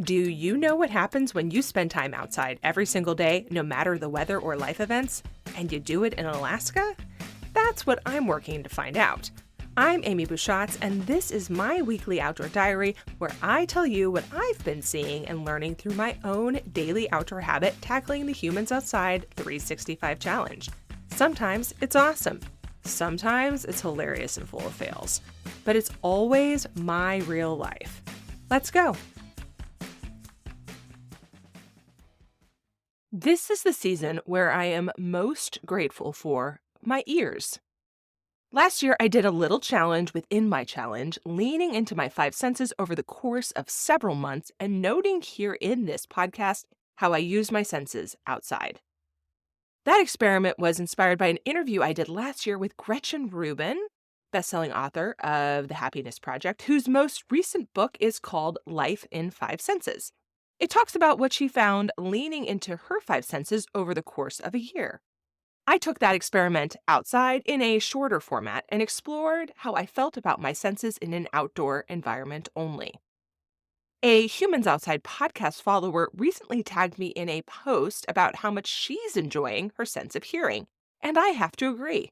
Do you know what happens when you spend time outside every single day, no matter the weather or life events, and you do it in Alaska? That's what I'm working to find out. I'm Amy Bouchatz, and this is my weekly outdoor diary where I tell you what I've been seeing and learning through my own daily outdoor habit tackling the Humans Outside 365 challenge. Sometimes it's awesome. Sometimes it's hilarious and full of fails. But it's always my real life. Let's go. This is the season where I am most grateful for my ears. Last year, I did a little challenge within my challenge, leaning into my five senses over the course of several months and noting here in this podcast how I use my senses outside. That experiment was inspired by an interview I did last year with Gretchen Rubin, best-selling author of The Happiness Project, whose most recent book is called Life in Five Senses. It talks about what she found leaning into her five senses over the course of a year. I took that experiment outside in a shorter format and explored how I felt about my senses in an outdoor environment only. A Humans Outside podcast follower recently tagged me in a post about how much she's enjoying her sense of hearing, and I have to agree.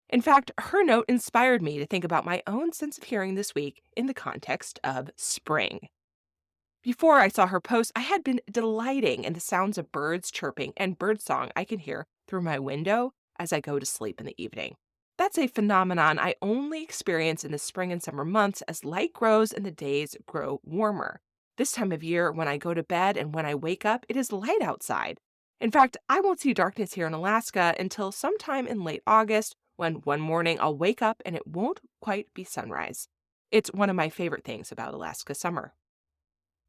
In fact, her note inspired me to think about my own sense of hearing this week in the context of spring. Before I saw her post, I had been delighting in the sounds of birds chirping and birdsong I can hear through my window as I go to sleep in the evening. That's a phenomenon I only experience in the spring and summer months as light grows and the days grow warmer. This time of year, when I go to bed and when I wake up, it is light outside. In fact, I won't see darkness here in Alaska until sometime in late August, when one morning I'll wake up and it won't quite be sunrise. It's one of my favorite things about Alaska summer.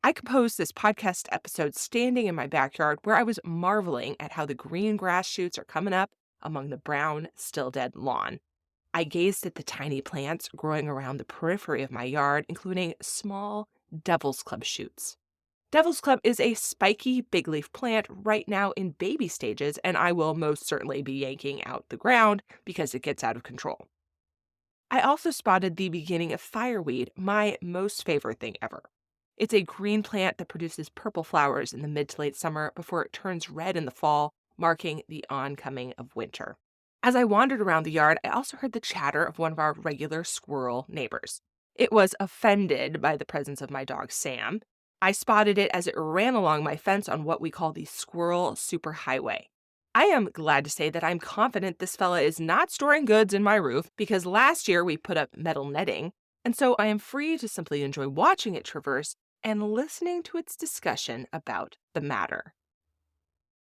I composed this podcast episode standing in my backyard where I was marveling at how the green grass shoots are coming up among the brown, still dead lawn. I gazed at the tiny plants growing around the periphery of my yard, including small Devil's Club shoots. Devil's Club is a spiky big leaf plant right now in baby stages, and I will most certainly be yanking out the ground because it gets out of control. I also spotted the beginning of fireweed, my most favorite thing ever. It's a green plant that produces purple flowers in the mid to late summer before it turns red in the fall, marking the oncoming of winter. As I wandered around the yard, I also heard the chatter of one of our regular squirrel neighbors. It was offended by the presence of my dog, Sam. I spotted it as it ran along my fence on what we call the squirrel superhighway. I am glad to say that I'm confident this fella is not storing goods in my roof because last year we put up metal netting, and so I am free to simply enjoy watching it traverse and listening to its discussion about the matter.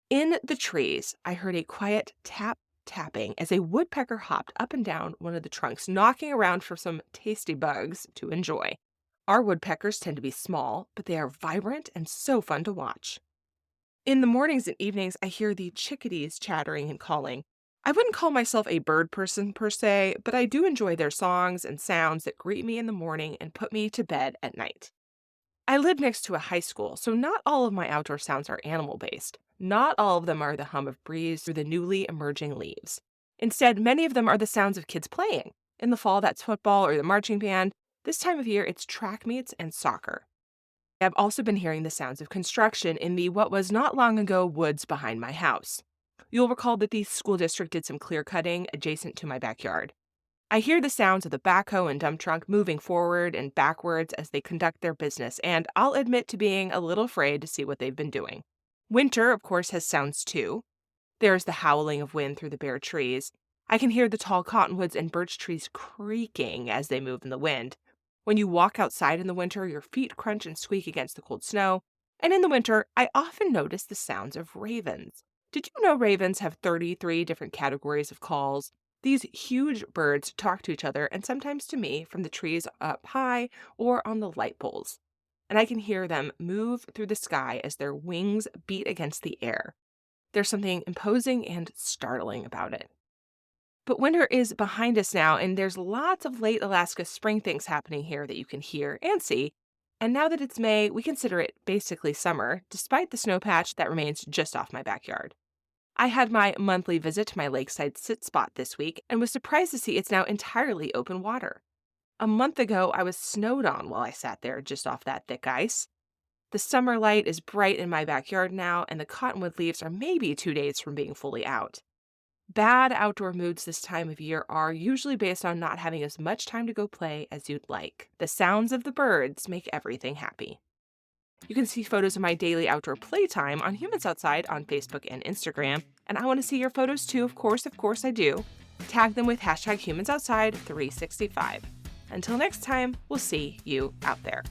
In the trees, I heard a quiet tapping as a woodpecker hopped up and down one of the trunks, knocking around for some tasty bugs to enjoy. Our woodpeckers tend to be small, but they are vibrant and so fun to watch. In the mornings and evenings, I hear the chickadees chattering and calling. I wouldn't call myself a bird person per se, but I do enjoy their songs and sounds that greet me in the morning and put me to bed at night. I live next to a high school, so not all of my outdoor sounds are animal-based. Not all of them are the hum of breeze through the newly emerging leaves. Instead, many of them are the sounds of kids playing. In the fall, that's football or the marching band. This time of year, it's track meets and soccer. I've also been hearing the sounds of construction in the what was not long ago woods behind my house. You'll recall that the school district did some clear cutting adjacent to my backyard. I hear the sounds of the backhoe and dump truck moving forward and backwards as they conduct their business, and I'll admit to being a little afraid to see what they've been doing. Winter, of course, has sounds too. There's the howling of wind through the bare trees. I can hear the tall cottonwoods and birch trees creaking as they move in the wind. When you walk outside in the winter, your feet crunch and squeak against the cold snow. And in the winter, I often notice the sounds of ravens. Did you know ravens have 33 different categories of calls? These huge birds talk to each other and sometimes to me from the trees up high or on the light poles. And I can hear them move through the sky as their wings beat against the air. There's something imposing and startling about it. But winter is behind us now, and there's lots of late Alaska spring things happening here that you can hear and see. And now that it's May, we consider it basically summer, despite the snow patch that remains just off my backyard. I had my monthly visit to my lakeside sit spot this week and was surprised to see it's now entirely open water. A month ago, I was snowed on while I sat there just off that thick ice. The summer light is bright in my backyard now, and the cottonwood leaves are maybe 2 days from being fully out. Bad outdoor moods this time of year are usually based on not having as much time to go play as you'd like. The sounds of the birds make everything happy. You can see photos of my daily outdoor playtime on Humans Outside on Facebook and Instagram, and I want to see your photos too, of course I do. Tag them with #HumansOutside365. Until next time, we'll see you out there.